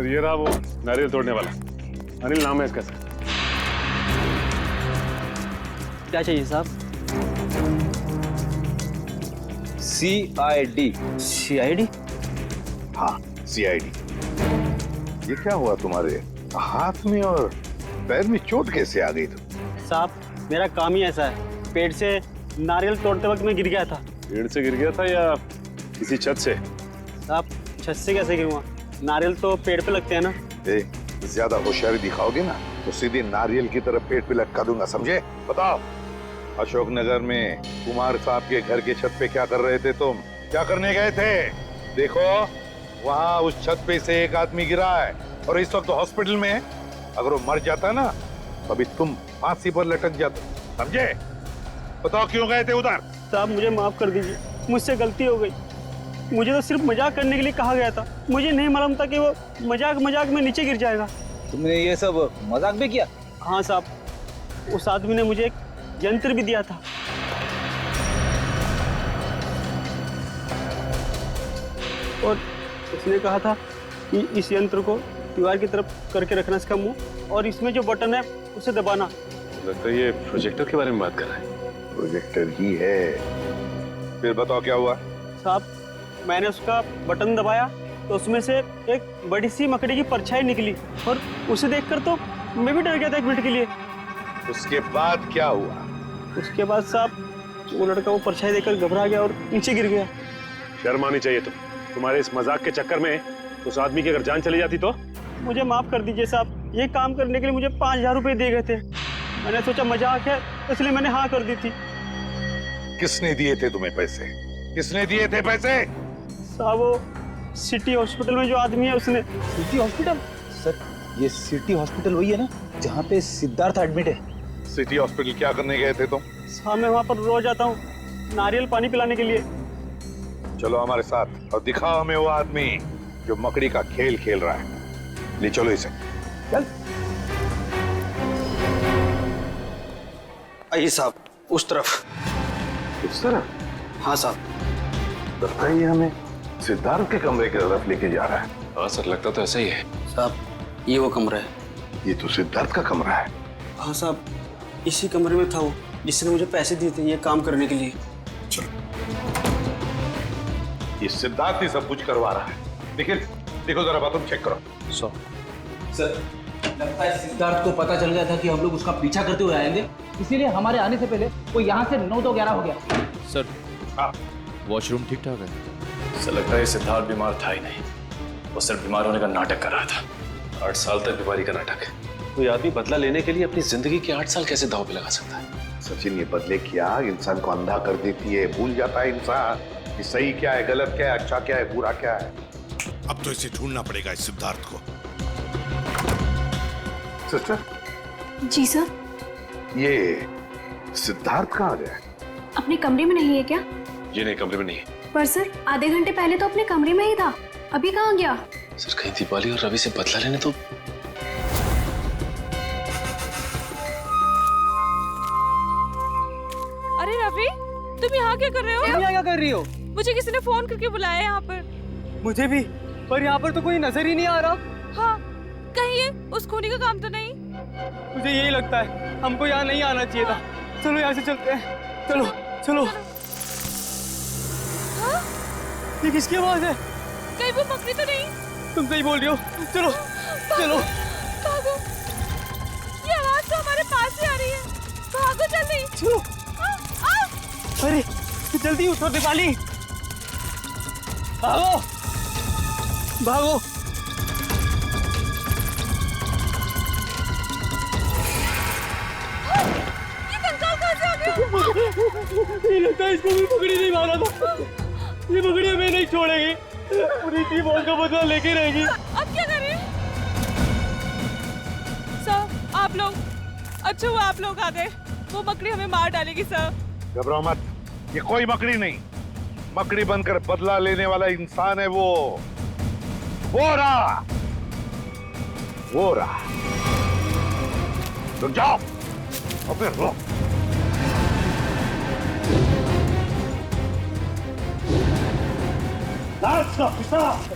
और ये रहा वो नारियल तोड़ने वाला, अनिल नाम है इसका। क्या चाहिए साहब? CID। CID? हाँ, CID। ये क्या हुआ तुम्हारे हाथ में और पैर में? चोट कैसे आ गई तुम? साहब मेरा काम ही ऐसा है, पेड़ से नारियल तोड़ते वक्त मैं गिर गया था। पेड़ से गिर गया था या किसी छत से? साहब छत से कैसे गिरूंगा? नारियल तो पेड़ पे लगते हैं ना। ज्यादा होशियारी दिखाओगे ना तो सीधे नारियल की तरफ पेड़ पे लटका दूंगा, समझे? बताओ, अशोकनगर में कुमार साहब के घर के छत पे क्या कर रहे थे तुम? क्या करने गए थे? देखो वहाँ उस छत पे से एक आदमी गिरा है और इस वक्त हॉस्पिटल में है। अगर वो मर जाता ना अभी तुम फांसी पर लटक जाते, समझे? बताओ क्यों गए थे उधर? साहब मुझे माफ कर दीजिए, मुझसे गलती हो गई। मुझे तो सिर्फ मजाक करने के लिए कहा गया था, मुझे नहीं मालूम था कि वो मजाक मजाक में नीचे गिर जाएगा। तुमने ये सब मजाक भी किया? हाँ साहब, उस आदमी ने मुझे एक यंत्र भी दिया था। और उसने कहा था कि इस यंत्र को दीवार की तरफ करके रखना इसका मुंह, और इसमें जो बटन है उसे दबाना। लगता है ये प्रोजेक्टर के बारे में बात कर रहा है। प्रोजेक्टर ही है। फिर बताओ क्या हुआ? साहब मैंने उसका बटन दबाया तो उसमें से एक बड़ी सी मकड़ी की परछाई निकली, और उसे देखकर तो मैं भी डर गया था एक मिनट के लिए। उसके बाद क्या हुआ? उसके बाद साहब वो लड़का वो परछाई देखकर घबरा गया और नीचे गिर गया। शर्म आनी चाहिए तुम्हारे इस मजाक के चक्कर में उस आदमी की अगर जान चली जाती तो? मुझे माफ कर दीजिए साहब, ये काम करने के लिए मुझे 5000 रुपए दिए गए थे। मैंने सोचा मजाक है इसलिए मैंने हाँ कर दी थी। किसने दिए थे तुम्हें पैसे? किसने दिए थे पैसे? साहब वो सिटी हॉस्पिटल में जो आदमी है उसने। City hospital? सर ये सिटी हॉस्पिटल वही है ना जहाँ पे सिद्धार्थ एडमिट है? सिटी हॉस्पिटल क्या करने गए थे तुम? साहब मैं वहाँ पर रोज आता हूँ नारियल पानी पिलाने के लिए। चलो हमारे साथ और दिखाओ हमें वो आदमी जो मकड़ी का खेल खेल रहा है। ले चलो इसे। चल। आइए साहब, उस तरफ। इस तरह? हाँ साहब। लगता है ये हमें सिद्धार्थ के कमरे की तरफ लेके जा रहा है। हाँ सर, लगता तो ऐसा ही है। साहब ये वो कमरा है। ये तो सिद्धार्थ का कमरा है। हाँ साहब, इसी कमरे में था वो जिसने मुझे पैसे दिए थे ये काम करने के लिए। चलो, ये सिद्धार्थ ही सब कुछ करवा रहा है। देखो जरा बात चेक करो। सर लगता है सिद्धार्थ को पता चल गया था कि हम लोग उसका पीछा करते हुए आएंगे, इसीलिए हमारे आने से पहले वो यहाँ से 9 तो 11 हो गया। सर हाँ, वॉशरूम ठीक ठाक है? सर लगता है सिद्धार्थ बीमार था ही नहीं, वो सिर्फ बीमार होने का नाटक कर रहा था। 8 साल तक बीमारी का नाटक। कोई आदमी बदला लेने के लिए अपनी जिंदगी के 8 साल कैसे दांव पे लगा सकता है? सचिन, ये बदले क्या इंसान को अंधा कर देती है। भूल जाता है इंसान कि सही क्या है, गलत क्या है, अच्छा क्या है, बुरा क्या है। अब तो इसे ढूंढना पड़ेगा इस सिद्धार्थ को। सिस्टर। जी सर। ये सिद्धार्थ कहाँ गया? अपने कमरे में नहीं है क्या? ये नहीं, कमरे में नहीं है। पर सर आधे घंटे पहले तो अपने कमरे में ही था, अभी कहाँ गया? सर कहीं दीपाली और रवि से बदला लेने तो। अरे रवि, तुम यहाँ क्या कर रहे हो? तुम यहाँ क्या कर रही हो? मुझे किसी ने फोन करके बुलाया है यहाँ पर। मुझे भी, पर यहाँ पर तो कोई नजर ही नहीं आ रहा। हाँ, कहीं ये उस खूनी का काम तो नहीं? मुझे यही लगता है, हमको यहाँ नहीं आना चाहिए था। चलो यहाँ से चलते हैं। चलो चलो। हाँ? ये किसकी आवाज है? कहीं वो मकड़ी तो नहीं? तुम सही बोल रही हो। चलो चलो भागो, ये आवाज तो हमारे पास ही आ रही है। भागो जल्दी। चलो। अरे जल्दी उठो दीपाली, भागो भागो। ये कंकाल कहाँ से आ गया? ये लगता है इसको भी पकड़ी नहीं मारा था। ये पकड़ी हमें नहीं छोड़ेगी, पूरी टीम का बदला लेके रहेगी। अब क्या करें? सर आप लोग, अच्छा वो आप लोग आ गए। वो मकड़ी हमें मार डालेगी सर। घबराओ मत, ये कोई मकड़ी नहीं। मकड़ी बनकर बदला लेने वाला इंसान है वो रहा। रुक जाओ और फिर रुक।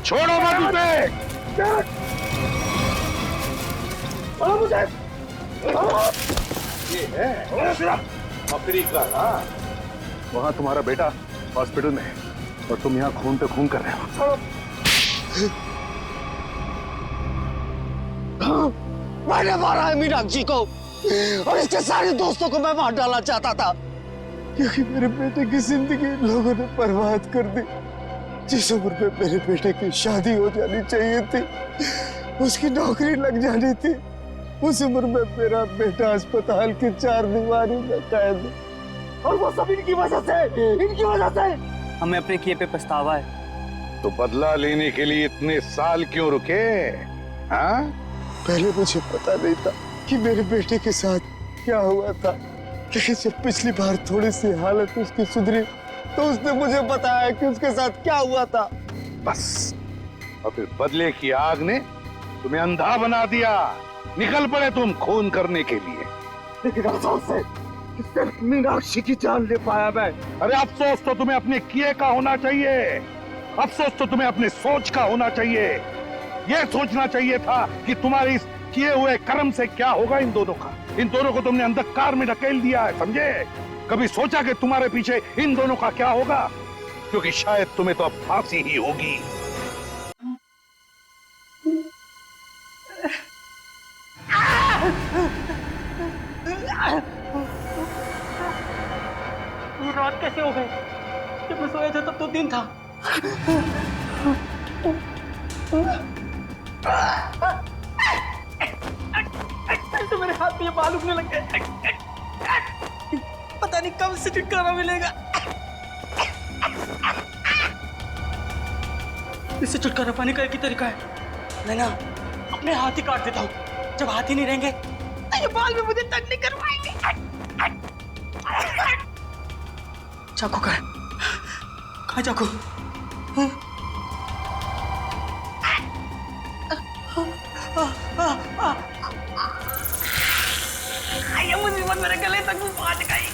छोड़ो मत उसे। ये है बकरी का ना। वहां तुम्हारा बेटा हॉस्पिटल में है और तुम यहाँ खून पे खून कर रहे हो। मैंने मारा है मीनाक्षी को और इसके सारे दोस्तों को मैं मार डालना चाहता था, क्योंकि मेरे बेटे की जिंदगी लोगों ने बर्बाद कर दी। जिस उम्र में मेरे बेटे की शादी हो जानी चाहिए थी, उसकी नौकरी लग जानी थी, उस उम्र में मेरा बेटा अस्पताल की 4 दीवारी में कैद है। और वो सब इनकी वजह से हमें अपने किए पे पछतावा है। तो बदला लेने के लिए इतने साल क्यों रुके? हाँ? पहले मुझे पता नहीं था कि मेरे बेटे के साथ क्या हुआ था, लेकिन जब पिछली बार थोड़ी सी हालत उसकी सुधरी तो उसने मुझे बताया कि उसके साथ क्या हुआ था। बस और फिर बदले की आग ने तुम्हें अंधा बना दिया। निकल पड़े तुम खून करने के लिए। लेकिन अफसोस है कि सिर्फ मीनाक्षी की जान ले पाया मैं। अरे अफसोस तो तुम्हें अपने किए का होना चाहिए, अफसोस तो तुम्हें अपने सोच का होना चाहिए। यह सोचना चाहिए था कि तुम्हारे इस किए हुए कर्म से क्या होगा इन दोनों का। इन दोनों को तुमने अंधकार में ढकेल दिया है, समझे? कभी सोचा कि तुम्हारे पीछे इन दोनों का क्या होगा? क्योंकि शायद तुम्हें तो अब फांसी ही होगी। ये रात कैसे हो गई? जब मैं सोया था तब तो दिन था। तो मेरे हाथ में ये बाल उगने लग गए। पता नहीं कब से छुटकारा मिलेगा। इससे छुटकारा पाने का एक ही तरीका है, मैं ना अपने हाथ ही काट देता हूँ। जब हाथ ही नहीं रहेंगे तो ये बाल भी मुझे तंग नहीं कर पाएंगे। चाकू कहाँ चाकू? ये मुसीबत मेरे गले तक पहुंच गई।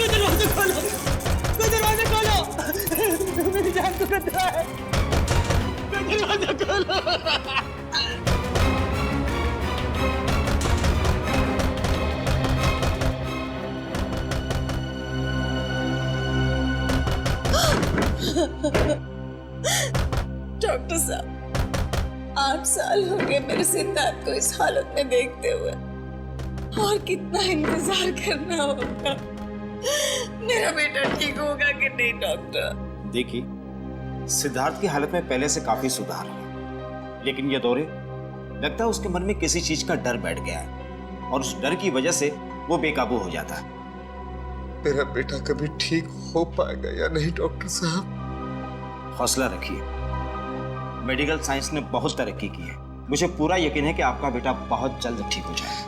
दरवाजा खोलो, दरवाजा खोलो, मेरी जान को खतरा है। दरवाजा खोलो। डॉक्टर साहब, 8 साल हो गए मेरे सिद्धार्थ को इस हालत में देखते हुए, और कितना इंतजार करना होगा। मेरा बेटा ठीक होगा कि नहीं डॉक्टर? देखिए, सिद्धार्थ की हालत में पहले से काफी सुधार है, लेकिन ये दौरे लगता है उसके मन में किसी चीज का डर बैठ गया है और उस डर की वजह से वो बेकाबू हो जाता है। मेरा बेटा कभी ठीक हो पाएगा या नहीं डॉक्टर साहब? हौसला रखिए, मेडिकल साइंस ने बहुत तरक्की की है। मुझे पूरा यकीन है कि आपका बेटा बहुत जल्द ठीक हो जाएगा।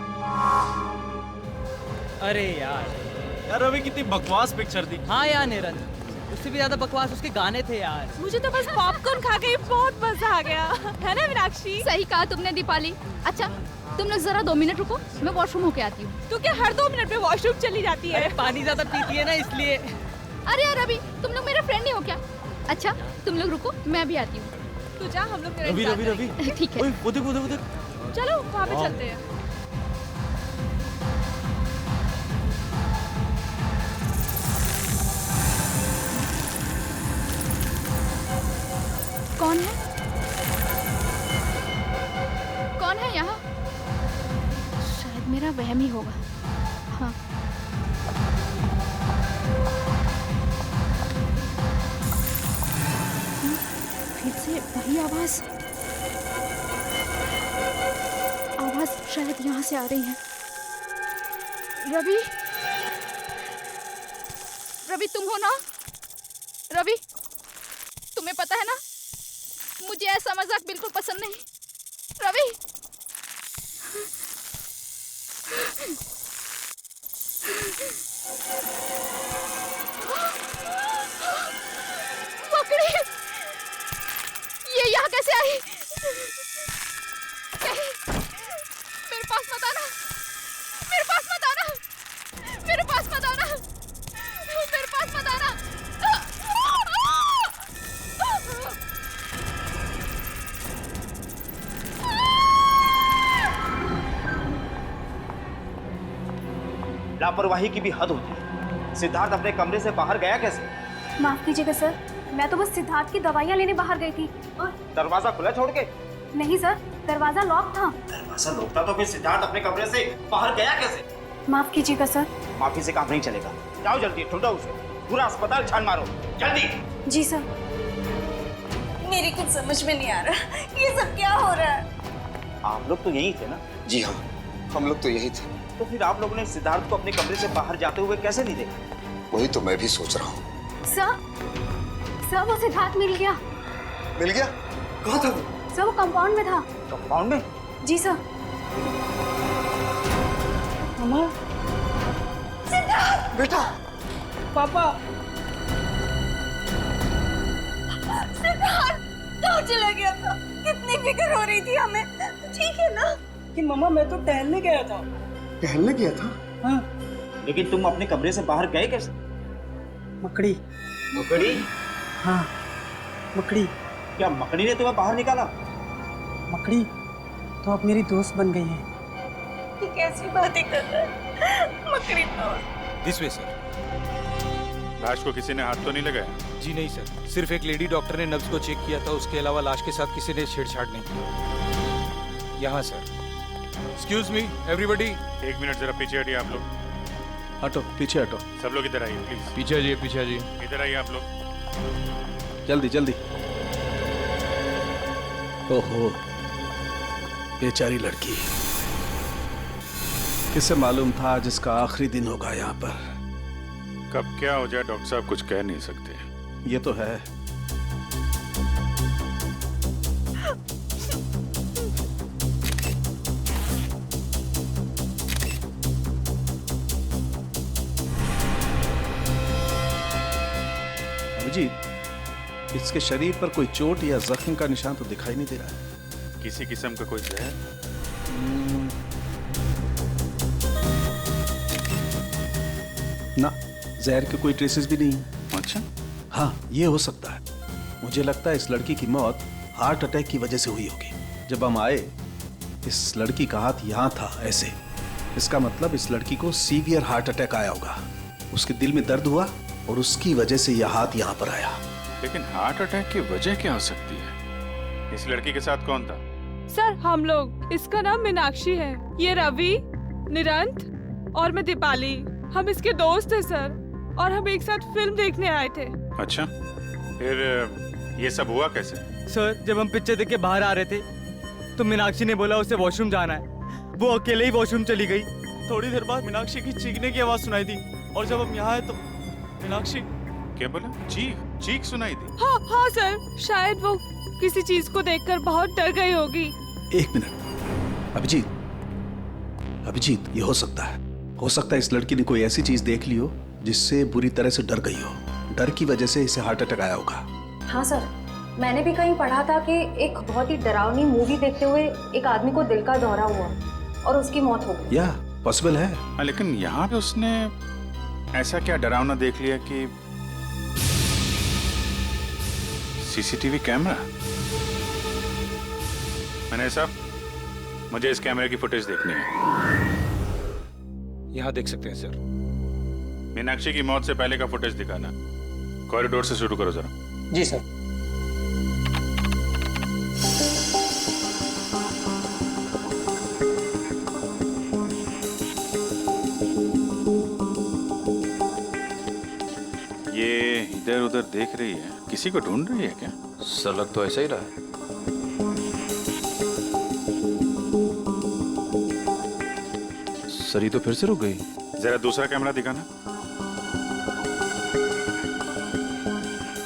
अरे यार अभी कितनी बकवास पिक्चर थी। हाँ यार निरंजन, उससे भी ज्यादा बकवास उसके गाने थे यार। मुझे तो बस पॉपकॉर्न खा के बहुत मजा आ गया, है ना मीनाक्षी? सही कहा तुमने दीपाली। अच्छा तुम लोग जरा 2 मिनट रुको, मैं वॉशरूम होके आती हूँ। तू क्या हर 2 मिनट में वॉशरूम चली जाती है? पानी ज्यादा पीती है ना इसलिए। अरे यार अभी तुम लोग मेरे फ्रेंड नहीं हो क्या? अच्छा तुम लोग रुको, मैं भी आती हूँ। तू जा, हम लोग रवि रवि रवि ठीक है। वो देख। चलो वहाँ पे चलते हैं। कौन है? कौन है यहाँ? शायद मेरा वहम ही होगा। हाँ फिर से वही आवाज शायद यहाँ से आ रही है। रवि, रवि तुम हो ना? रवि, तुम्हें पता है ना मुझे ऐसा मजाक बिल्कुल पसंद नहीं। रवि, मकड़ी, ये यहाँ कैसे आई? मेरे लापरवाही की भी हद होती है। सिद्धार्थ अपने कमरे से बाहर गया कैसे? माफ कीजिएगा सर, मैं तो बस सिद्धार्थ की दवाइयाँ लेने बाहर गई थी और दरवाजा खुला छोड़ के? नहीं सर, दरवाजा लॉक था। दरवाजा लॉक था तो फिर सिद्धार्थ अपने कमरे से बाहर गया कैसे? माफ कीजिएगा सर। माफी से काम नहीं चलेगा। जाओ जल्दी, ढूंढो उसे, पूरा अस्पताल छान मारो, जल्दी। जी सर। मेरी कुछ समझ में नहीं आ रहा, ये सब क्या हो रहा है? आप लोग तो यही थे ना? जी हाँ, हम लोग तो यही थे। तो फिर आप लोगों ने सिद्धार्थ को अपने कमरे से बाहर जाते हुए कैसे नहीं देखा? वही तो मैं भी सोच रहा हूँ। सर वो सिद्धार्थ मिल गया। मिल गया? कहाँ था वो? सर वो कंपाउंड में था। कंपाउंड में? जी सर। मामा, सिद्धार्थ! बेटा, पापा, सिद्धार्थ कहाँ चला गया था? कितनी फिक्र हो रही थी हमें। ठीक है ना? कि मम्मा मैं तो टहलने गया था। टहलने गया था? हाँ। लेकिन तुम अपने कमरे से बाहर गए कैसे? मकड़ी। मकड़ी? हाँ, मकड़ी। क्या मकड़ी ने तुम्हें बाहर निकाला? मकड़ी तो अब मेरी दोस्त बन गई है। ये कैसी बातें कर रहा है? मकड़ी तो दिस वे सर। लाश को किसी ने हाथ तो नहीं लगाया? जी नहीं सर, सिर्फ एक लेडी डॉक्टर ने नब्ज को चेक किया था, उसके अलावा लाश के साथ किसी ने छेड़छाड़ नहीं की। यहाँ सर। Excuse me everybody. एक मिनट जरा पीछे हटिए आप लोग। हटो, पीछे हटो। सब लोग इधर आइए प्लीज। पीछे जी, पीछे जी। इधर आइए आप लोग। जल्दी जल्दी। ओहो, बेचारी लड़की। किसे मालूम था आज इसका आखिरी दिन होगा यहाँ पर। कब क्या हो जाए डॉक्टर साहब कुछ कह नहीं सकते। ये तो है। अभिजीत, इसके शरीर पर कोई चोट या जख्म का निशान तो दिखाई नहीं दे रहा है। किसी किस्म का कोई जहर? ना, जहर के कोई ट्रेसेस भी नहीं। अच्छा। हाँ, ये हो सकता है। मुझे लगता है इस लड़की की मौत हार्ट अटैक की वजह से हुई होगी। जब हम आए, इस लड़की का हाथ यहाँ था ऐसे। इसका मतलब इस लड़की को सीवियर हार्ट अटैक आया होगा। उसके दिल में दर्द हुआ और उसकी वजह से यह हाथ यहाँ पर आया। लेकिन हार्ट अटैक की वजह क्या हो सकती है? इस लड़की के साथ कौन था? सर हम लोग, इसका नाम मीनाक्षी है, ये रवि, निरंत और मैं दीपाली। हम इसके दोस्त हैं सर, और हम एक साथ फिल्म देखने आए थे। अच्छा, फिर ये सब हुआ कैसे? सर जब हम पिक्चर देख के बाहर आ रहे थे तो मीनाक्षी ने बोला उसे वॉशरूम जाना है। वो अकेले ही वॉशरूम चली गई। थोड़ी देर बाद मीनाक्षी की चीखने की आवाज सुनाई दी और जब हम यहाँ आए तो मीनाक्षी। क्या बोला? चीख सुनाई दी? हाँ सर, शायद वो किसी चीज को देखकर बहुत डर गई होगी। एक मिनट, अभिजीत, ये हो सकता है। हो सकता है इस लड़की ने कोई ऐसी चीज देख ली हो जिससे बुरी तरह से डर गई हो। डर की वजह से इसे हार्ट अटैक आया होगा। हाँ सर, मैंने भी कहीं पढ़ा था कि एक बहुत ही डरावनी मूवी देखते हुए एक आदमी को दिल का दौरा हुआ और उसकी मौत हो गई। या पॉसिबल है। हाँ, लेकिन यहाँ पे उसने ऐसा क्या डरावना देख लिया कि सीसीटीवी कैमरा? मैंने साहब, मुझे इस कैमरे की फुटेज देखनी है। यहाँ देख सकते हैं सर। मीनाक्षी की मौत से पहले का फुटेज दिखाना। कॉरिडोर से शुरू करो जरा। जी सर। ये इधर उधर देख रही है, किसी को ढूंढ रही है क्या? सर लग तो ऐसा ही रहा है। सर ये तो फिर से रुक गई। जरा दूसरा कैमरा दिखाना।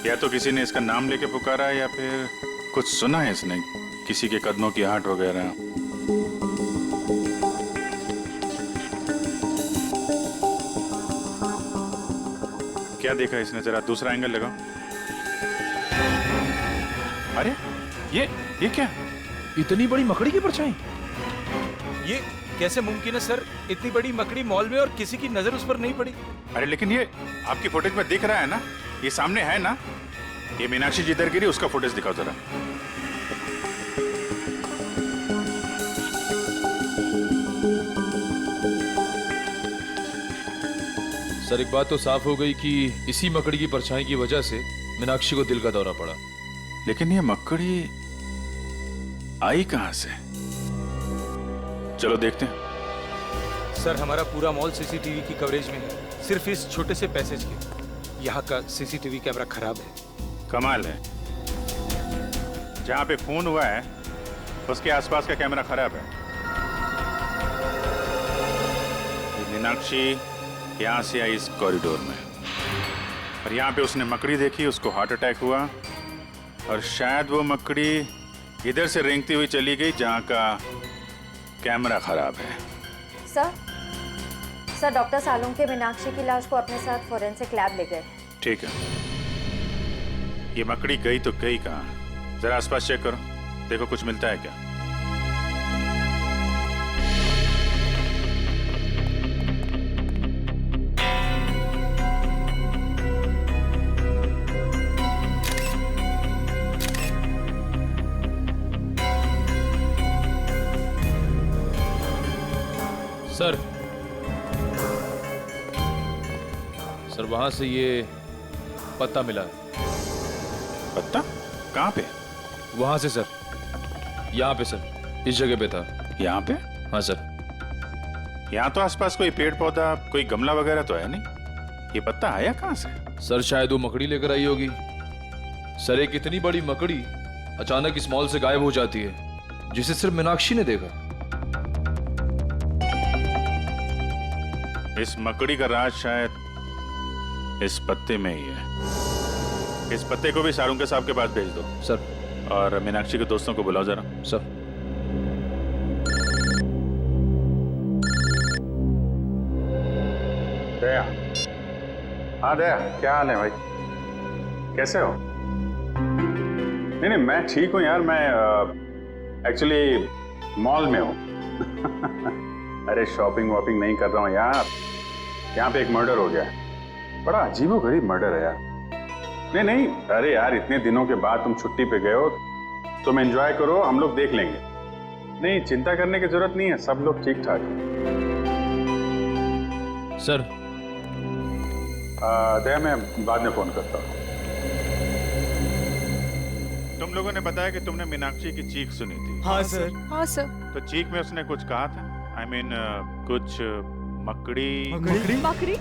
या तो किसी ने इसका नाम लेके पुकारा है या फिर कुछ सुना है इसने, किसी के कदमों की आहट वगैरह। क्या देखा इसने? जरा दूसरा एंगल लगाओ। अरे ये क्या? इतनी बड़ी मकड़ी की परछाई? ये कैसे मुमकिन है सर? इतनी बड़ी मकड़ी मॉल में और किसी की नजर उस पर नहीं पड़ी। अरे लेकिन ये आपकी फुटेज में दिख रहा है ना, ये सामने है ना। ये मीनाक्षी जिधर गिरी उसका फुटेज दिखाओ जरा। सर एक बात तो साफ हो गई कि इसी मकड़ी की परछाई की वजह से मीनाक्षी को दिल का दौरा पड़ा। लेकिन ये मकड़ी आई कहां से? चलो देखते हैं। सर हमारा पूरा मॉल सीसीटीवी की कवरेज में है, सिर्फ इस छोटे से पैसेज के। यहाँ का सीसीटीवी कैमरा खराब है। कमाल है, जहां पे खून हुआ है उसके आसपास का कैमरा खराब है। ये मीनाक्षी यहां से आई इस कॉरिडोर में, और यहाँ पे उसने मकड़ी देखी, उसको हार्ट अटैक हुआ, और शायद वो मकड़ी इधर से रेंगती हुई चली गई जहाँ का कैमरा खराब है। सर डॉक्टर सालों के मीनाक्षी की लाश को अपने साथ फोरेंसिक लैब ले गए। ठीक है, ये मकड़ी गई तो गई कहाँ? जरा आसपास चेक करो, देखो कुछ मिलता है क्या। सर वहां से ये पत्ता मिला है। पत्ता कहाँ पे? वहां से सर, यहाँ पे सर, इस जगह पे था। यहाँ पे? हाँ सर। यहाँ तो आसपास कोई पेड़ पौधा, कोई गमला वगैरह तो है नहीं। ये पत्ता आया कहाँ से? सर शायद वो मकड़ी लेकर आई होगी। सर एक इतनी बड़ी मकड़ी अचानक इस मॉल से गायब हो जाती है, जिसे सिर्फ मीनाक्षी ने देखा। इस मकड़ी का राज शायद इस पत्ते में ही है। इस पत्ते को भी सारुंके साहब के पास भेज दो सर, और मीनाक्षी के दोस्तों को बुलाओ जरा। सर। दया, हाँ दया, क्या हाल है भाई? कैसे हो? नहीं नहीं, मैं ठीक हूँ यार। मैं एक्चुअली मॉल में हूँ। अरे शॉपिंग वॉपिंग नहीं कर रहा हूँ यार। यहाँ पे एक मर्डर हो गया है, बड़ा अजीबोगरीब मर्डर है यार। नहीं नहीं, अरे यार इतने दिनों के बाद तुम छुट्टी पे गए हो, तुम एंजॉय करो, हम लोग देख लेंगे। नहीं चिंता करने की जरूरत नहीं है, सब लोग ठीक ठाक हैं। सर दया, मैं बाद में फोन करता हूँ। तुम लोगों ने बताया कि तुमने मीनाक्षी की चीख सुनी थी। हाँ सर। हाँ सर। तो चीख में उसने कुछ कहा था? I mean, कुछ मकड़ी? मकड़ी?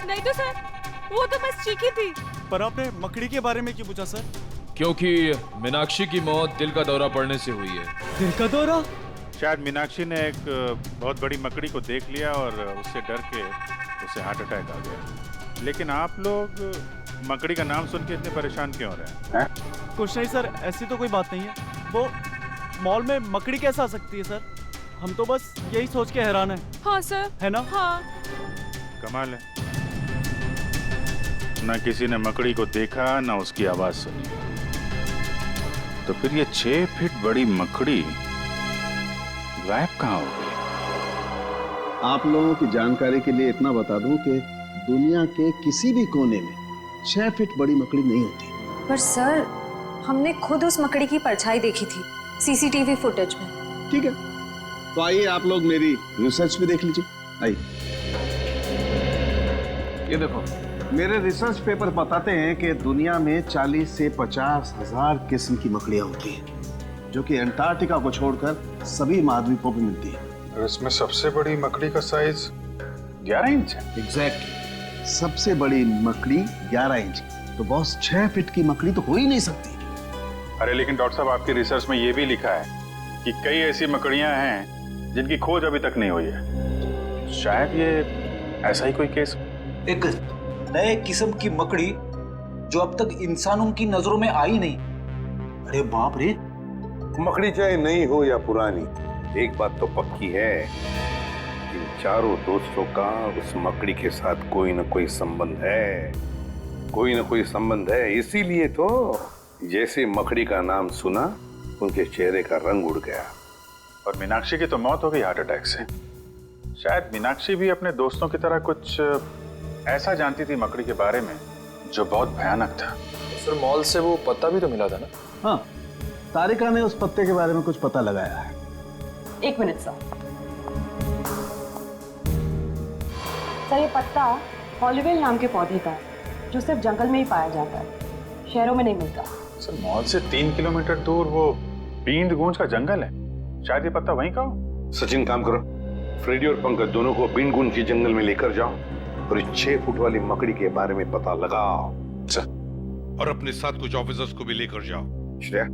नहीं तो सर, वो तो बस चीखी थी। पर आपने मकड़ी के बारे में क्यों पूछा सर? क्योंकि मीनाक्षी की मौत दिल का दौरा पड़ने से हुई है। दिल का दौरा? शायद मीनाक्षी ने एक बहुत बड़ी मकड़ी को देख लिया और उससे डर के उसे हार्ट अटैक आ गया। लेकिन आप लोग मकड़ी का नाम सुन के इतने परेशान क्यों हो रहे हैं? कुछ नहीं सर, ऐसी तो कोई बात नहीं है। वो मॉल में मकड़ी कैसे आ सकती है सर? हम तो बस यही सोच के हैरान हैं। हाँ सर। है ना? हाँ। कमाल है, ना किसी ने मकड़ी को देखा ना उसकी आवाज सुनी, तो फिर ये 6 फीट बड़ी मकड़ी गायब कहाँ हो गई? आप लोगों की जानकारी के लिए इतना बता दूं कि दुनिया के किसी भी कोने में 6 फीट बड़ी मकड़ी नहीं होती। पर सर, हमने खुद उस मकड़ी की परछाई देखी थी सीसीटीवी फुटेज में। ठीक है, तो आइए आप लोग मेरी रिसर्च भी देख लीजिए। आइए, ये देखो, मेरे रिसर्च पेपर बताते हैं कि दुनिया में 40 से 50 हजार किस्म की मकड़ियां होती हैं, जो कि अंटार्कटिका को छोड़कर सभी महाद्वीपों पर मिलती है। इसमें सबसे बड़ी मकड़ी का साइज 11 इंच है। एग्जैक्टली, सबसे बड़ी मकड़ी 11 इंच। तो बॉस 6 फीट की मकड़ी तो हो ही नहीं सकती। अरे लेकिन डॉक्टर साहब, आपकी रिसर्च में ये भी लिखा है कि कई ऐसी मकड़ियां हैं जिनकी खोज अभी तक नहीं हुई है। शायद ये ऐसा ही कोई केस। एक नए किस्म की मकड़ी जो अब तक इंसानों की नजरों में आई नहीं। अरे बाप रे! मकड़ी चाहे नई हो या पुरानी, एक बात तो पक्की है, इन चारों दोस्तों का उस मकड़ी के साथ कोई न कोई संबंध है, कोई न कोई संबंध है। इसीलिए तो जैसे मकड़ी का नाम सुना, उनके चेहरे का रंग उड़ गया। और मीनाक्षी की तो मौत हो गई हार्ट अटैक से। शायद मीनाक्षी भी अपने दोस्तों की तरह कुछ ऐसा जानती थी मकड़ी के बारे में जो बहुत भयानक था। सर मॉल से वो पत्ता भी तो मिला था ना? हाँ, तारिका ने उस पत्ते के बारे में कुछ पता लगाया है। 1 मिनट सर। सर ये पत्ता हॉलीवेल नाम के पौधे का है जो सिर्फ जंगल में ही पाया जाता है, शहरों में नहीं मिलता। सर मॉल से 3 किलोमीटर दूर वो बींद गूंज का जंगल है, शायद ये पत्ता वहीं का हो। सचिन काम करो, फ्रेडी और पंकज दोनों को बींदगुंज के जंगल में लेकर जाओ और इस 6 फुट वाली मकड़ी के बारे में पता लगाओ। और अपने साथ कुछ ऑफिसर्स को भी लेकर जाओ। श्रेया,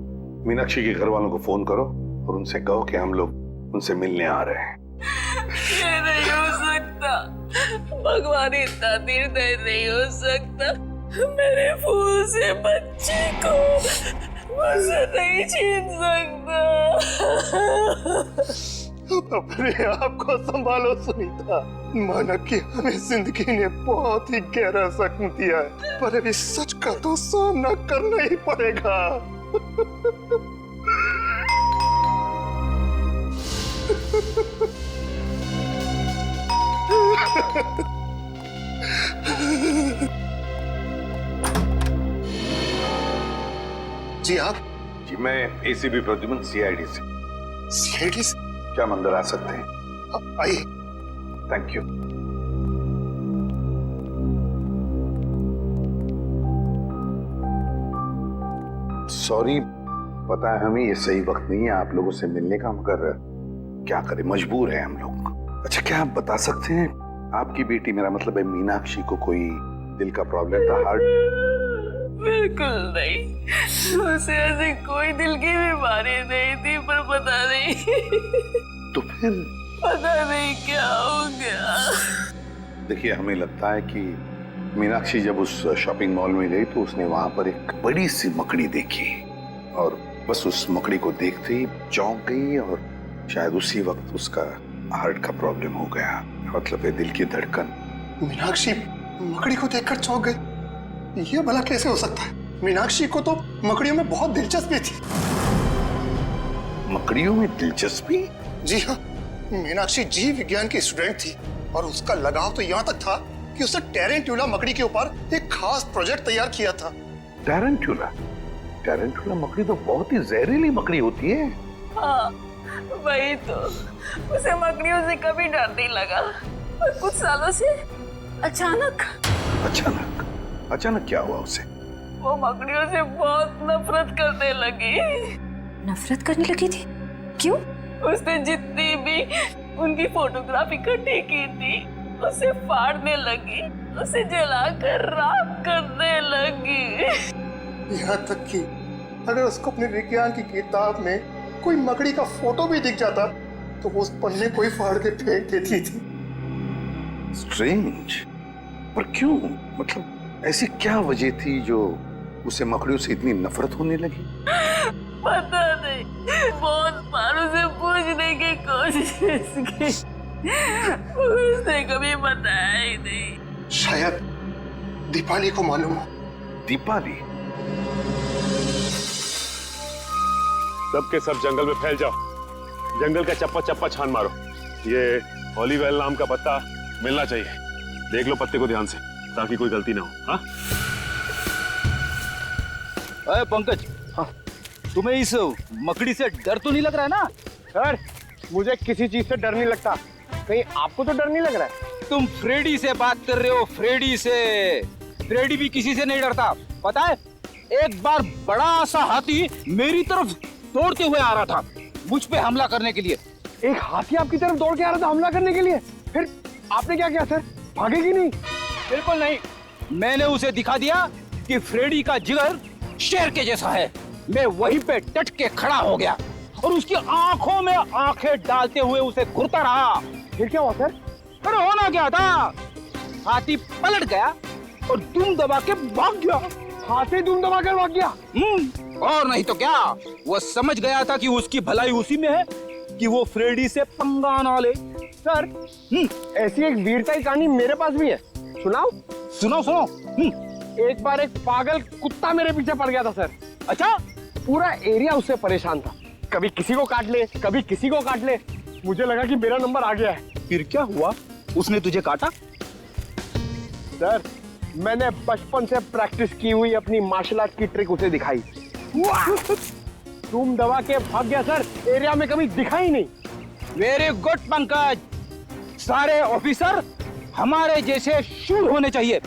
मीनाक्षी के घर वालों को फोन करो और उनसे कहो कि हम लोग उनसे मिलने आ रहे हैं। ये नहीं हो सकता, भगवान इतना निर्दय नहीं हो सकता। मेरे फूल से बच्चे को मुझसे नहीं छीन सकता। अपने आप को संभालो सुनीता। माना कि हमें जिंदगी ने बहुत ही गहरा जख्म दिया है, पर अभी सच का तो सामना करना ही पड़ेगा। जी आप? जी मैं एसीपी प्रद्युमन, सीआईडी से। सीआईडी से? क्या मंदिर आ सकते हैं? आइए। Thank you. सॉरी, पता है हमें ये सही वक्त नहीं है आप लोगों से मिलने का, मगर क्या करें, मजबूर है हम लोग। अच्छा, क्या आप बता सकते हैं आपकी बेटी, मेरा मतलब है मीनाक्षी को कोई दिल का प्रॉब्लम था, हार्ट? बिल्कुल नहीं, उसे ऐसी कोई दिल की बीमारी नहीं थी, पर पता नहीं तो फिर पता नहीं क्या हो गया। देखिए, हमें लगता है कि मीनाक्षी जब उस शॉपिंग मॉल में गई तो उसने वहां पर एक बड़ी सी मकड़ी देखी और बस उस मकड़ी को देखते ही चौंक गई और शायद उसी वक्त उसका हार्ट का प्रॉब्लम हो गया, मतलब है दिल की धड़कन। मीनाक्षी मकड़ी को देखकर चौंक गई? ये भला कैसे हो सकता है? मीनाक्षी को तो मकड़ियों में बहुत दिलचस्पी थी। मकड़ियों में दिलचस्पी? जी हाँ, मीनाक्षी जीव विज्ञान की स्टूडेंट थी और उसका लगाव तो यहाँ तक था कि उसने टेरेंट्यूला मकड़ी के ऊपर एक खास प्रोजेक्ट तैयार किया था। टेरेंट्यूला? टेरेंट्यूला मकड़ी तो बहुत ही जहरीली मकड़ी होती है। हाँ, वही तो। उसे मकड़ियों से कभी डर नहीं लगा, पर कुछ सालों से अचानक क्या हुआ उसे? वो मकड़ियों से बहुत नफरत करने लगी। नफरत करने लगी थी? क्यों? उसने जितनी भी उनकी फोटोग्राफ इकट्ठी की थी उसे फाड़ने लगी, उसे जलाकर राख करने लगी। यहाँ तक कि अगर उसको अपने विज्ञान की किताब में कोई मकड़ी का फोटो भी दिख जाता तो वो उस पन्ने को ही फाड़ के फेंक देती थी। स्ट्रेंज, पर क्यों? मतलब ऐसी क्या वजह थी जो उसे मकड़ियों से इतनी नफरत होने लगी? पता नहीं, बहुत बार उसे पूछने की कोशिश की, उसने कभी बताया ही नहीं। शायद दीपाली को मालूम हो। दीपाली? सबके सब जंगल में फैल जाओ, जंगल का चप्पा चप्पा छान मारो। ये हॉलीवेल नाम का पत्ता मिलना चाहिए, देख लो पत्ते को ध्यान से ताकि कोई गलती ना हो। हाँ? अरे पंकज, हाँ, तुम्हें इस मकड़ी से डर तो नहीं लग रहा है ना? सर, मुझे किसी चीज से डर नहीं लगता, कहीं आपको तो डर नहीं लग रहा है? तुम फ्रेडी से बात कर रहे हो, फ्रेडी से। फ्रेडी भी किसी से नहीं डरता, पता है? एक बार बड़ा सा हाथी मेरी तरफ दौड़ते हुए आ रहा था मुझ पे हमला करने के लिए। एक हाथी आपकी तरफ दौड़ के आ रहा था हमला करने के लिए? फिर आपने क्या किया सर? भागेगी नहीं? बिल्कुल नहीं, मैंने उसे दिखा दिया कि फ्रेडी का जिगर शेर के जैसा है। मैं वहीं पे डट के खड़ा हो गया और उसकी आंखों में आंखें डालते हुए उसे घूरता रहा। फिर क्या हुआ सर? अरे होना क्या था, हाथी पलट गया और दुम दबा के भाग गया। हाथी दुम दबा कर भाग गया? और नहीं तो क्या, वो समझ गया था कि उसकी भलाई उसी में है कि वो फ्रेडी से पंगा ना ले। सर, ऐसी एक वीरता की कहानी मेरे पास भी है, सुनाओ? सुनो। एक बार एक पागल कुत्ता मेरे पीछे पड़ गया था सर। अच्छा? पूरा एरिया उससे परेशान था, कभी किसी को काट ले, कभी किसी को काट ले। मुझे लगा कि मेरा नंबर आ गया है। फिर क्या हुआ? उसने तुझे काटा? सर, मैंने बचपन से प्रैक्टिस की हुई अपनी मार्शल आर्ट की ट्रिक उसे दिखाई। तुम दबा के भाग गया सर, एरिया में कभी दिखा ही नहीं। वेरी गुड पंकज, सारे ऑफिसर हमारे जैसे शूर होने चाहिए।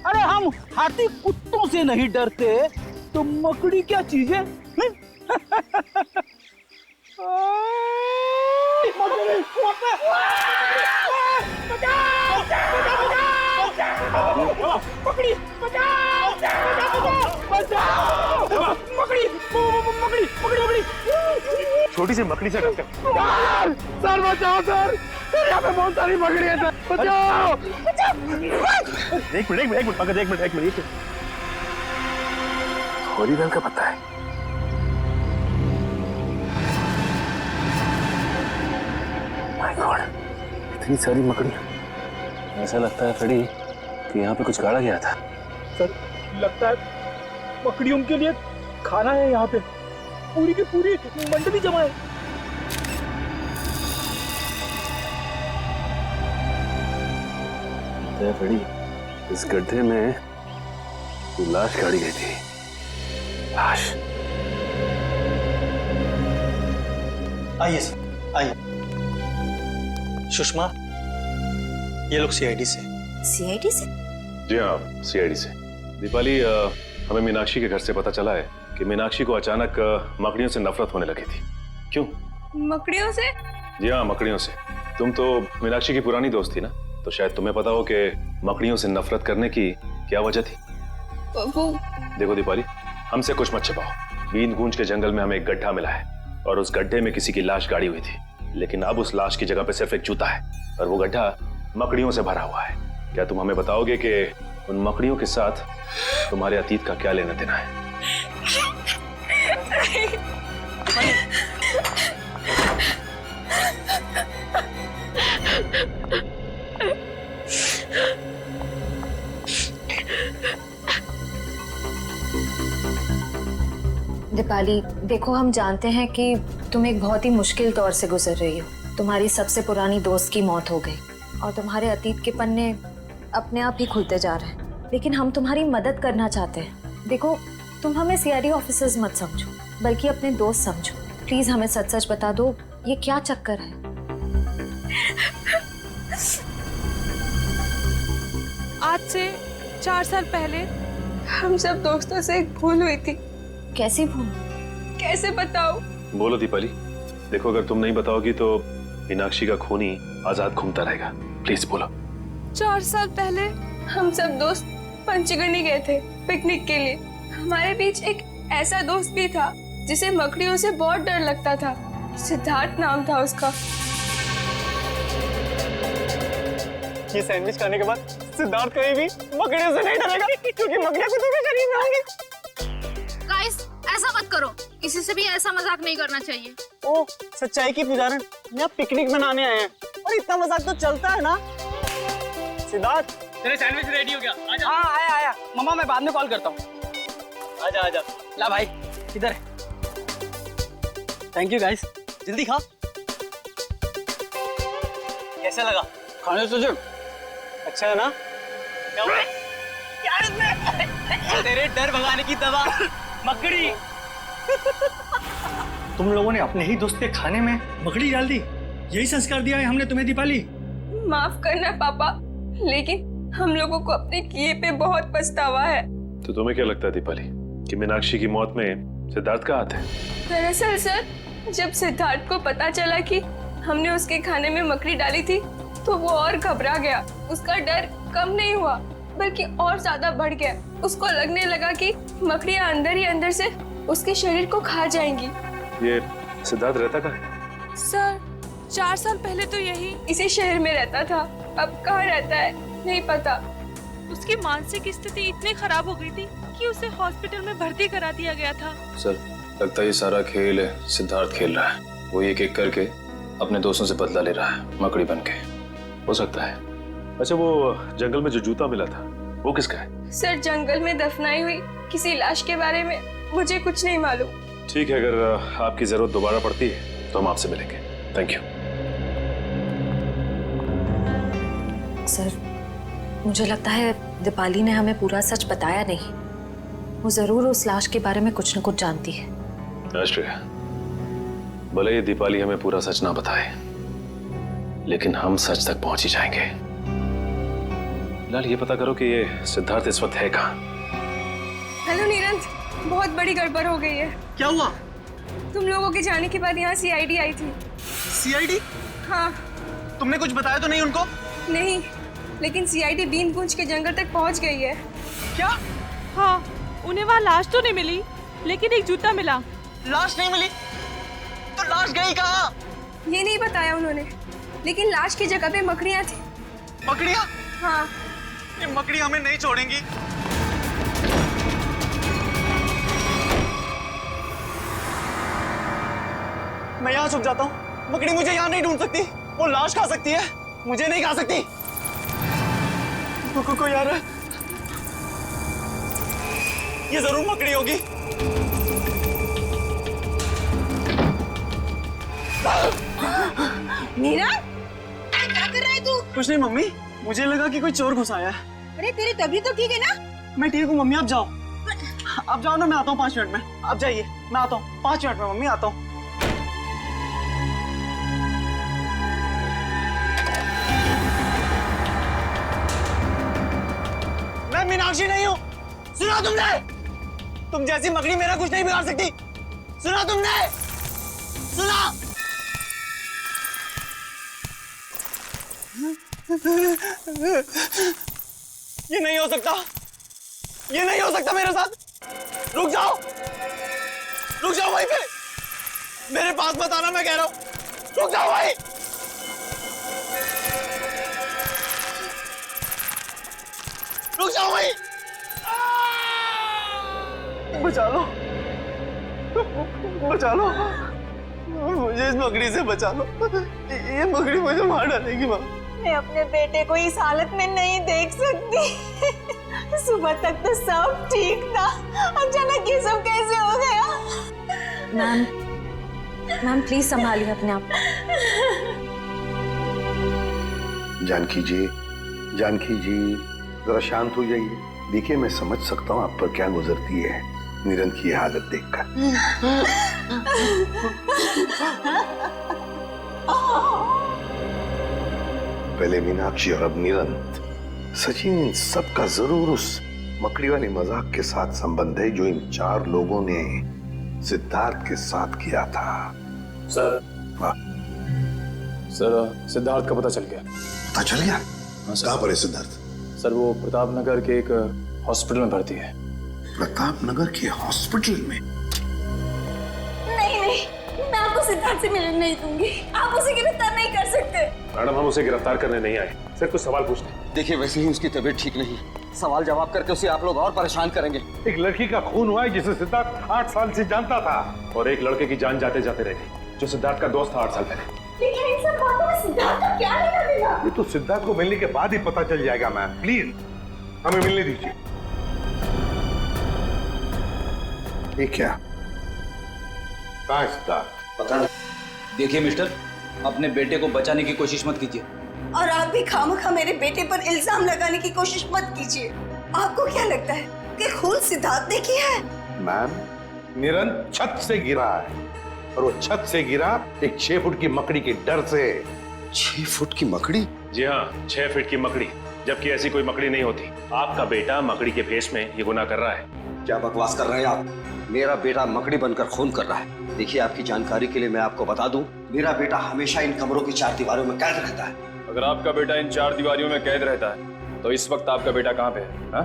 अरे हम हाथी कुत्तों से नहीं डरते तो मकड़ी क्या चीज है? मकड़ी बचाओ! मकड़ी मकड़ी मकड़ी मकड़ी छोटी सी मकड़ी से टक्कर। सर बचाओ सर, यहाँ पे बहुत सारी मकड़ी है सर, बचाओ! एक मिनट पंकज, एक मिनट। हॉलीवेल का पता है। माय गॉड, इतनी सारी मकड़ियां। ऐसा लगता है फ्रेडी कि यहाँ पे कुछ गाड़ा गया था। सर लगता है मकड़ियों के लिए खाना है यहाँ पे, पूरी की पूरी मंडली जमा है। फ्रेडी, इस गड्ढे में लाश गाड़ी गई थी। लाश। आइए सर, आइए। सुषमा, ये लोग सीआईडी से। सीआईडी से? जी हाँ, सीआईडी से। दीपाली, हमें मीनाक्षी के घर से पता चला है कि मीनाक्षी को अचानक मकड़ियों से नफरत होने लगी थी। क्यों? मकड़ियों से? जी हाँ, मकड़ियों से। तुम तो मीनाक्षी की पुरानी दोस्त थी ना, तो शायद तुम्हें पता हो कि मकड़ियों से नफरत करने की क्या वजह थी। वो देखो दीपाली, हमसे कुछ मत छिपाओ। बीन गूंज के जंगल में हमें एक गड्ढा मिला है और उस गड्ढे में किसी की लाश गाड़ी हुई थी, लेकिन अब उस लाश की जगह पे सिर्फ एक जूता है और वो गड्ढा मकड़ियों से भरा हुआ है। क्या तुम हमें बताओगे कि उन मकड़ियों के साथ तुम्हारे अतीत का क्या लेना देना है? दीपाली, देखो हम जानते हैं कि तुम एक बहुत ही मुश्किल दौर से गुजर रही हो। तुम्हारी सबसे पुरानी दोस्त की मौत हो गई और तुम्हारे अतीत के पन्ने अपने आप ही खुलते जा रहे हैं, लेकिन हम तुम्हारी मदद करना चाहते हैं। देखो, तुम हमें सीआईडी ऑफिसर्स मत समझो, बल्कि अपने दोस्त समझो। प्लीज हमें सच सच बता दो, ये क्या चक्कर है? आज से 4 साल पहले हम सब दोस्तों से एक भूल हुई थी। कैसी भूल? कैसे बताओ? बोलो दीपाली। देखो, अगर तुम नहीं बताओगी तो मीनाक्षी का खून ही आजाद घूमता रहेगा। प्लीज बोलो। 4 साल पहले हम सब दोस्त पंचगनी गए थे पिकनिक के लिए। हमारे बीच एक ऐसा दोस्त भी था जिसे मकड़ियों से बहुत डर लगता था। सिद्धार्थ नाम था उसका। ये सैंडविच खाने के बाद सिद्धार्थ कहीं भी मकड़ियों से नहीं डरेगा, क्योंकि मकड़ियां कुत्तों के शरीर में होंगी। गाइस, ऐसा मत करो, किसी से भी ऐसा मजाक नहीं करना चाहिए। ओ, सच्चाई की पुजारन, यहाँ पिकनिक मनाने आए हैं और इतना मजाक तो चलता है ना। सिद्धार्थ, तेरे सैंडविच रेडी हो गया? आजा। हाँ आया। मम्मा मैं बाद में कॉल करता हूँ। आजा आजा। ला भाई, इधर। थैंक यू गाइस, जल्दी खा। कैसा लगा? खाने से जो अच्छा है ना? तेरे डर भगाने की दवा मकड़ी। तुम लोगों ने अपने ही दोस्त के खाने में मकड़ी डाल दी, यही संस्कार दिया है हमने तुम्हें दीपाली। माफ करना पापा, लेकिन हम लोगों को अपने किए पे बहुत पछतावा है। तो तुम्हें क्या लगता है दीपाली कि मीनाक्षी की मौत में सिद्धार्थ का हाथ है? दरअसल सर, जब सिद्धार्थ को पता चला कि हमने उसके खाने में मकड़ी डाली थी तो वो और घबरा गया। उसका डर कम नहीं हुआ बल्कि और ज्यादा बढ़ गया। उसको लगने लगा कि मकड़ियां अंदर ही अंदर से उसके शरीर को खा जाएंगी। ये सिद्धार्थ रहता कहाँ है? सर 4 साल पहले तो यही इसी शहर में रहता था, अब कहाँ रहता है नहीं पता। उसकी मानसिक स्थिति इतनी खराब हो गई थी कि उसे हॉस्पिटल में भर्ती करा दिया गया था। सर, लगता है ये सारा खेल है सिद्धार्थ खेल रहा है। वो एक एक करके अपने दोस्तों से बदला ले रहा है मकड़ी बन के। हो सकता है। अच्छा, वो जंगल में जो जूता मिला था वो किसका है? सर, जंगल में दफनाई हुई किसी लाश के बारे में मुझे कुछ नहीं मालूम। ठीक है, अगर आपकी जरूरत दोबारा पड़ती है तो हम आपसे मिलेंगे। Thank you. सर, मुझे लगता है दीपाली ने हमें पूरा सच बताया नहीं। वो जरूर उस लाश के बारे में कुछ न कुछ जानती है। आश्रय, भले ये दीपाली हमें पूरा सच ना बताए, लेकिन हम सच तक पहुंच ही जाएंगे। फिलहाल ये पता करो कि ये सिद्धार्थ इस वक्त है कहाँ। हेलो नीरज, बहुत बड़ी गड़बड़ हो गई है। क्या हुआ? तुम लोगों के जाने के बाद यहाँ सीआईडी आई थी। सीआईडी? हाँ। तुमने कुछ बताया तो नहीं उनको? नहीं, लेकिन सीआईडी बीनगुंज के जंगल तक पहुँच गई है। क्या? हाँ, उन्हें वहाँ लाश तो नहीं मिली, लेकिन एक जूता मिला। लाश नहीं मिली? तो लाश गई कहाँ? ये नहीं बताया उन्होंने, लेकिन लाश की जगह पे मकड़ियाँ थी। मकड़ियाँ? हाँ। ये मकड़ी हमें नहीं छोड़ेंगी। मैं यहाँ छुप जाता हूँ। मकड़ी मुझे यहाँ नहीं ढूंढ सकती। वो लाश खा सकती है, मुझे नहीं खा सकती। कोई आ रहा है। ये जरूर मकड़ी होगी। नीरज, क्या कर रहा है तू? कुछ नहीं मम्मी, मुझे लगा कि कोई चोर घुस आया है। अरे तेरी तबीयत तो ठीक है ना? मैं ठीक हूँ मम्मी, आप जाओ। आप जाओ ना, मैं आता हूँ 5 मिनट में। आप जाइए, मैं आता हूँ 5 मिनट में मम्मी, आता हूँ। मैं मीनाक्षी नहीं हूँ। सुना तुमने? तुम जैसी मकड़ी मेरा कुछ नहीं बिगाड़ सकती। सुना तुमने? सुना? ये नहीं हो सकता। ये नहीं हो सकता मेरे साथ। रुक जाओ, रुक जाओ वहीं पे। मेरे पास मत आना, मैं कह रहा हूँ। रुक जाओ भाई। रुक जाओ भाई। बचा लो, बचा लो मुझे, इस मकड़ी से बचा लो। ये मकड़ी मुझे मार डालेगी माँ। मैं अपने बेटे को इस हालत में नहीं देख सकती। सुबह तक तो सब ठीक था, अचानक ये सब कैसे हो गया? मैम प्लीज संभालिए अपने आप। जानकी जी, जानकी जी, जरा शांत हो जाइए। देखिए, मैं समझ सकता हूँ आप पर क्या गुजरती है निरंत की हालत देखकर। पहले मीनाक्षी और अब निरंत। सचिन, इन सबका जरूर उस मकड़ी वाली मजाक के साथ संबंध है जो इन 4 लोगों ने सिद्धार्थ के साथ किया था। सर, सर सिद्धार्थ का पता चल गया। पता चल गया? कहाँ पर है सिद्धार्थ? सर, वो प्रताप नगर के एक हॉस्पिटल में भर्ती है। प्रताप नगर के हॉस्पिटल में? नहीं नहीं, मैं आपको सिद्धार्थ से मिलने नहीं दूंगी। आप उसे गिरफ्तार नहीं कर सकते। मैडम, हम उसे गिरफ्तार करने नहीं आए, सिर्फ कुछ सवाल पूछते हैं। देखिए, वैसे ही उसकी तबीयत ठीक नहीं। सवाल जवाब करके उसे आप लोग और परेशान करेंगे। एक लड़की का खून हुआ है जिसे सिद्धार्थ 8 साल से जानता था, और एक लड़के की जान जाते जाते रह गई जो सिद्धार्थ का दोस्त था 8 साल पहले। लेकिन इन सब बातों में सिद्धार्थ का क्या लेना देना? ये तो सिद्धार्थ को मिलने के बाद ही पता चल जाएगा। मैम प्लीज हमें मिलने दीजिए। ये क्या? कहाँ है सिद्धार्थ? पता नहीं। देखिए मिस्टर, अपने बेटे को बचाने की कोशिश मत कीजिए। और आप भी खामखा मेरे बेटे पर इल्जाम लगाने की कोशिश मत कीजिए। आपको क्या लगता है कि खून सिद्धार्थ ने किया है? मैम, निरंत छत से गिरा है, और वो छत से गिरा एक 6 फुट की मकड़ी के डर से। 6 फुट की मकड़ी? जी हाँ, 6 फीट की मकड़ी, जबकि ऐसी कोई मकड़ी नहीं होती। आपका बेटा मकड़ी के भेष में ये गुनाह कर रहा है। क्या बकवास कर रहे हैं आप? मेरा बेटा मकड़ी बनकर खून कर रहा है। देखिए, आपकी जानकारी के लिए मैं आपको बता दूं, मेरा बेटा हमेशा इन कमरों की 4 दीवारों में कैद रहता है। अगर आपका बेटा इन 4 दीवारियों में कैद रहता है तो इस वक्त आपका बेटा कहाँ पे है? हा?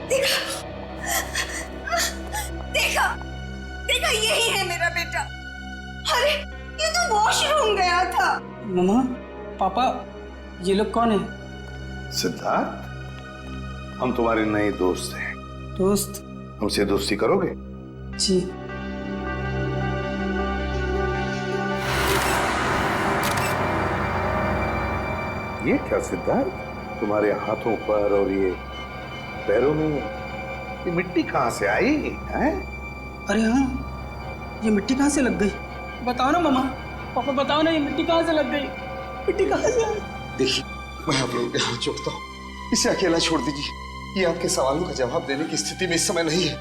देखा, देखा, देखा, यही है मेरा बेटा। अरे, ये तो वॉशरूम गया था। मम्मा, पापा, ये लोग कौन है? सिद्धार्थ, हम तुम्हारे नए दोस्त हैं। दोस्त? हमसे दोस्ती करोगे? जी। ये क्या सिद्धार्थ, तुम्हारे हाथों पर और ये पैरों में ये मिट्टी कहाँ से आई है? अरे हाँ, ये मिट्टी कहाँ से लग गई? बताओ ना मम्मा, पापा बताओ ना, ये मिट्टी कहाँ से लग गई? मिट्टी कहाँ से आई? देखिए, मैं आप लोगों के हाथ जोड़ता हूँ, इसे अकेला छोड़ दीजिए। ये आपके सवालों का जवाब देने की स्थिति में इस समय नहीं है।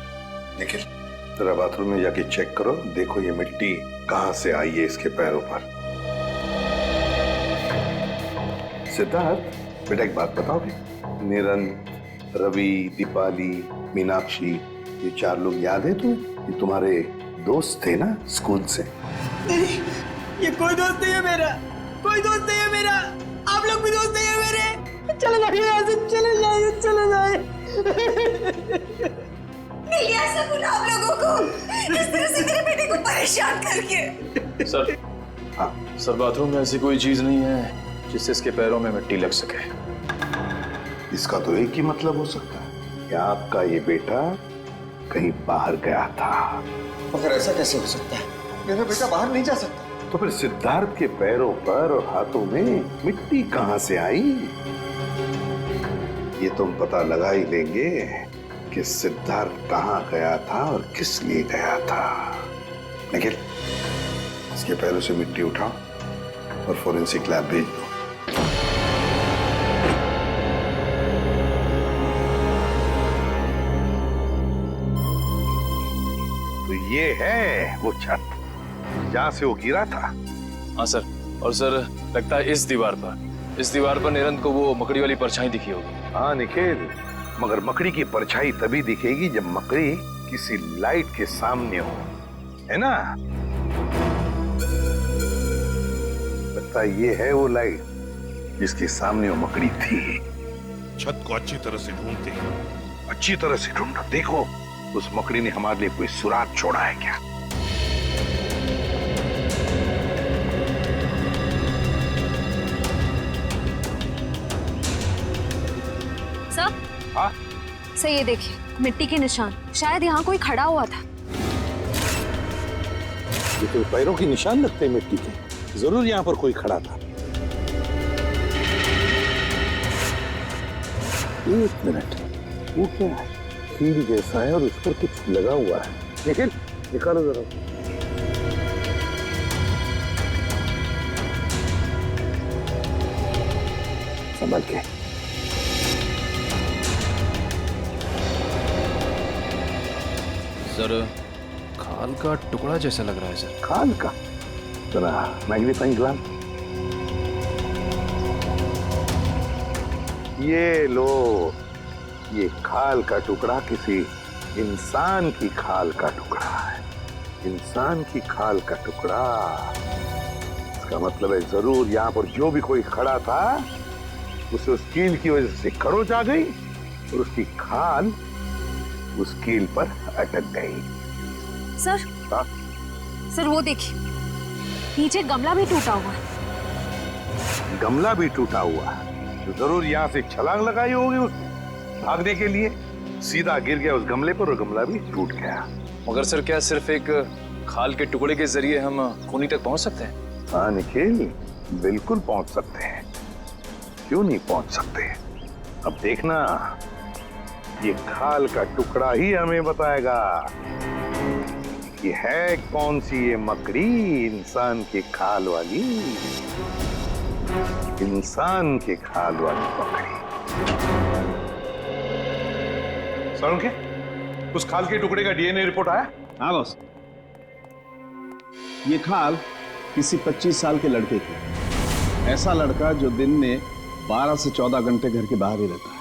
निखिल, जरा बाथरूम में जाके चेक करो, देखो ये मिट्टी कहाँ से आई है इसके पैरों पर। सिद्धार्थ बेटा एक बात बताओगे, निरंत, रवि, दीपाली, मीनाक्षी, ये 4 लोग याद है तुम्हें? ये तुम्हारे दोस्त थे ना स्कूल से? नहीं, ये कोई दोस्त नहीं है मेरा, कोई दोस्त नहीं है मेरा। आप लोग भी दोस्त नहीं है मेरे। चले जाइए यहाँ से, चले जाइए, चले जाइए। नहीं ऐसा बोला आप लोगों को, इस तरह से मेरे बेटे को परेशान करके। सर, सर बाथरूम में ऐसी कोई चीज नहीं है जिससे इसके पैरों में मिट्टी लग सके। इसका तो एक ही मतलब हो सकता है कि आपका ये बेटा कहीं बाहर गया था। मगर ऐसा कैसे हो सकता है? मेरा बेटा बाहर नहीं जा सकता। तो फिर सिद्धार्थ के पैरों पर और हाथों में मिट्टी कहां से आई? ये तुम पता लगा ही लेंगे कि सिद्धार्थ कहां गया था और किस लिए गया था। निखिल, इसके पैरों से मिट्टी उठाओ और फोरेंसिक लैब भेज दो। तो ये है वो छत जहां से वो गिरा था। हाँ सर, और सर लगता है इस दीवार पर निरंत को वो मकड़ी वाली परछाई दिखी होगी। हाँ निखिल, मगर मकड़ी की परछाई तभी दिखेगी जब मकड़ी किसी लाइट के सामने हो, है ना? लगता है ये है वो लाइट जिसके सामने वो मकड़ी थी। छत को अच्छी तरह से ढूंढते हैं। अच्छी तरह से ढूंढो, देखो उस मकड़ी ने हमारे लिए कोई सुराग छोड़ा है क्या? सर, हाँ? सर ये देखिए मिट्टी के निशान, शायद यहाँ कोई खड़ा हुआ था। ये तो पैरों के निशान लगते हैं मिट्टी के, जरूर यहाँ पर कोई खड़ा था। एक मिनट, वो क्या है? कील जैसा है और उस पर कुछ लगा हुआ है। निखिल, निकालो जरा। संभल के। सर, खाल का टुकड़ा जैसा लग रहा है सर। खाल का? जरा मैग्नीफाइंग ग्लास। ये लो, ये खाल का टुकड़ा किसी इंसान की खाल का टुकड़ा है। इंसान की खाल का टुकड़ा, इसका मतलब है जरूर यहाँ पर जो भी कोई खड़ा था उसे उस कील की वजह से खरोच आ गई और उसकी खाल उस कील पर अटक गई। सर, सर वो देखिए नीचे गमला भी टूटा हुआ है। गमला भी टूटा हुआ है तो जरूर यहाँ से छलांग लगाई होगी उस भागने के लिए, सीधा गिर गया उस गमले पर और गमला भी टूट गया। मगर सर क्या सिर्फ एक खाल के टुकड़े के जरिए हम खूनी तक पहुंच सकते हैं? हाँ निखिल, बिल्कुल पहुंच सकते हैं, क्यों नहीं पहुंच सकते। अब देखना, ये खाल का टुकड़ा ही हमें बताएगा कि है कौन सी ये मकड़ी इंसान की खाल वाली, इंसान की खाल वाली मकड़ी। सर के उस खाल के टुकड़े का डीएनए रिपोर्ट आया? हाँ बॉस, ये खाल किसी 25 साल के लड़के की। ऐसा लड़का जो दिन में 12 से 14 घंटे घर के बाहर ही रहता है।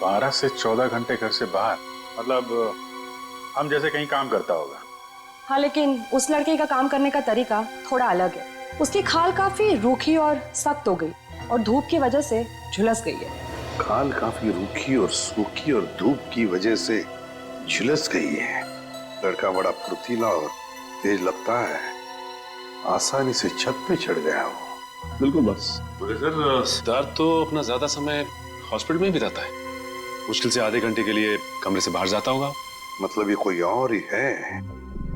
12 से 14 घंटे घर से बाहर, मतलब हम जैसे कहीं काम करता होगा। हाँ, लेकिन उस लड़के का काम करने का तरीका थोड़ा अलग है। उसकी खाल काफी रूखी और सख्त हो गई और धूप की वजह से झुलस गई है। खाल काफी रूखी और सूखी और धूप की वजह से झुलस गई है। लड़का बड़ा फुर्तीला और तेज लगता है, आसानी से छत पे चढ़ गया हो। बिल्कुल बस। बोले सर, सिद्धार्थ तो अपना ज्यादा समय हॉस्पिटल में ही बिताता है। मुश्किल से आधे घंटे के लिए कमरे से बाहर जाता होगा। मतलब ये कोई और ही है।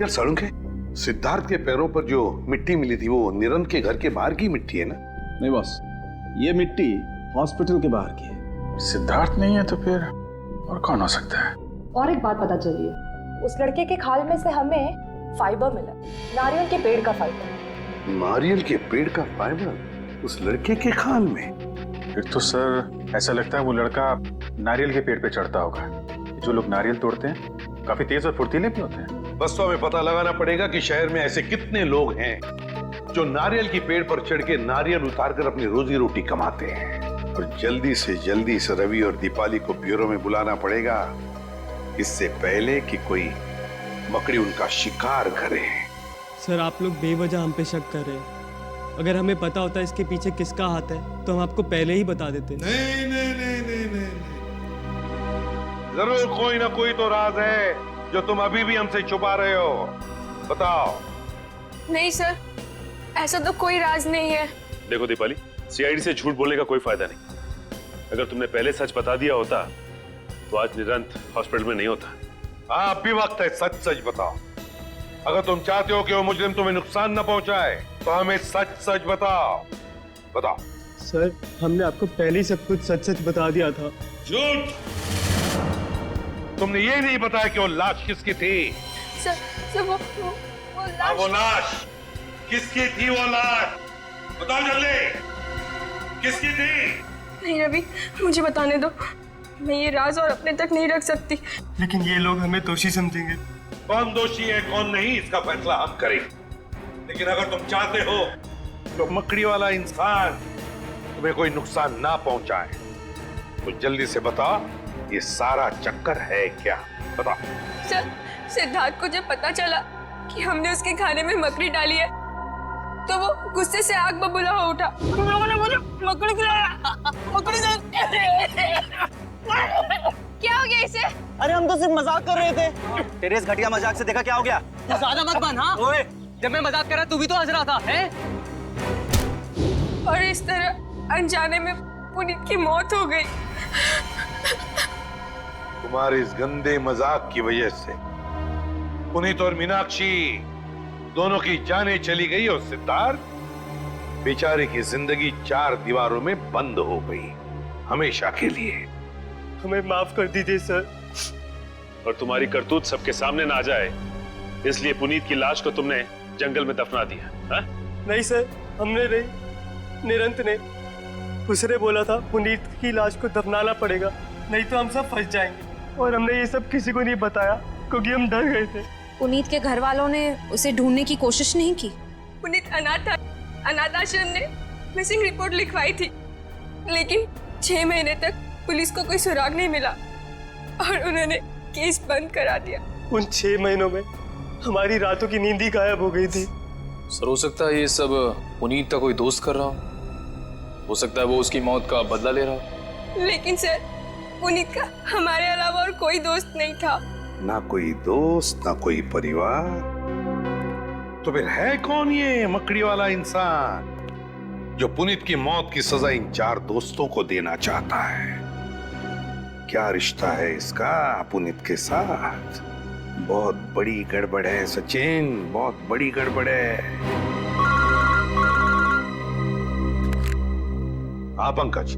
यार सड़ुंखे, सिद्धार्थ के पैरों पर जो मिट्टी मिली थी वो निरंत के घर के बाहर की मिट्टी है ना? नहीं बॉस, ये मिट्टी हॉस्पिटल के बाहर की है। सिद्धार्थ नहीं है तो फिर और कौन हो सकता है? और एक बात पता चली है, उस लड़के के खाल में से हमें फाइबर मिला, नारियल के पेड़ का फाइबर। नारियल के पेड़ का फाइबर उस लड़के के खाल में? फिर तो सर ऐसा लगता है वो लड़का नारियल के पेड़ पे चढ़ता होगा। जो लोग नारियल तोड़ते हैं काफी तेज और फुर्तीले भी होते हैं। बस तो हमें पता लगाना पड़ेगा कि शहर में ऐसे कितने लोग हैं जो नारियल की पेड़ पर चढ़ के नारियल उतारकर अपनी रोजी रोटी कमाते हैं। और जल्दी से जल्दी इस रवि और दीपाली को ब्यूरो में बुलाना पड़ेगा, इससे पहले कि कोई मकड़ी उनका शिकार करे। सर आप लोग बेवजह हम पे शक कर रहे हैं। अगर हमें पता होता इसके पीछे किसका हाथ है तो हम आपको पहले ही बता देते। नहीं नहीं नहीं नहीं नहीं, जरूर कोई ना कोई तो राज है जो तुम अभी भी हमसे छुपा रहे हो। बताओ। नहीं सर, ऐसा तो कोई राज नहीं है। देखो दीपाली, सीआईडी से झूठ बोलने का कोई फायदा नहीं। अगर तुमने पहले सच बता दिया होता तो आज निरंत हॉस्पिटल में नहीं होता। हाँ, अब भी वक्त है, सच सच बताओ। अगर तुम चाहते हो कि वो मुजरिम तुम्हें नुकसान न पहुंचाए तो हमें सच सच बताओ। बताओ। सर हमने आपको पहले ही सब कुछ सच सच बता दिया था। झूठ! तुमने ये नहीं बताया कि वो लाश किसकी थी। सर वो लाश। वो लाश किसकी थी? वो लाश बताओ जल्दी, किसकी थी? नहीं रवि, मुझे बताने दो। मैं ये राज और अपने तक नहीं रख सकती। लेकिन ये लोग हमें दोषी समझेंगे। कौन दोषी है कौन नहीं, इसका फैसला हम करेंगे। लेकिन अगर तुम चाहते हो तो मकड़ी वाला इंसान तुम्हें कोई नुकसान ना पहुंचाए तो जल्दी से बताओ, ये सारा चक्कर है क्या? बताओ। सर, सिद्धार्थ को जब पता चला कि हमने उसके खाने में मकड़ी डाली है तो वो गुस्से से आग बबूला हो उठा। तुम लोगों ने मुझे मकड़ी खिलाया। मकड़ी क्या हो गया इसे? अरे हम तो सिर्फ मजाक कर रहे थे। तेरे इस घटिया मजाक से देखा क्या हो गया? तू ज्यादा मत बन। हाँ ओए, जब मैं मजाक कर रहा तू भी तो हंस रहा था हैं? और इस तरह अनजाने में पुनीत की मौत हो गई। तुम्हारे इस गंदे मजाक की वजह से पुनीत और मीनाक्षी दोनों की जानें चली गई और सिद्धार्थ बेचारे की जिंदगी 4 दीवारों में बंद हो गई, हमेशा के लिए। हमें माफ कर दीजिए सर। और तुम्हारी करतूत सबके सामने ना आ जाए इसलिए पुनीत की लाश को तुमने जंगल में दफना दिया। हा? नहीं सर, हमने नहीं, निरंत ने। उसने बोला था पुनीत की लाश को दफनाना पड़ेगा, नहीं तो हम सब फंस जाएंगे। और हमने ये सब किसी को नहीं बताया क्योंकि हम डर गए थे। पुनीत के घर वालों ने उसे ढूंढने की कोशिश नहीं की? पुनीत अनाथ आश्रम ने मिसिंग रिपोर्ट लिखवाई थी, लेकिन 6 महीने तक पुलिस को कोई सुराग नहीं मिला और उन्होंने केस बंद करा दिया। उन 6 महीनों में हमारी रातों की नींद ही गायब हो गई थी। सर हो सकता है ये सब पुनीत का कोई दोस्त कर रहा हो सकता है वो उसकी मौत का बदला ले रहा हो। लेकिन सर, पुनीत का हमारे अलावा और कोई दोस्त नहीं था। ना कोई दोस्त, ना कोई परिवार, तो फिर है कौन ये मकड़ी वाला इंसान जो पुनीत की मौत की सजा इन 4 दोस्तों को देना चाहता है? क्या रिश्ता है इसका पुनीत के साथ? बहुत बड़ी गड़बड़ है सचिन, बहुत बड़ी गड़बड़ है। हाँ पंकज,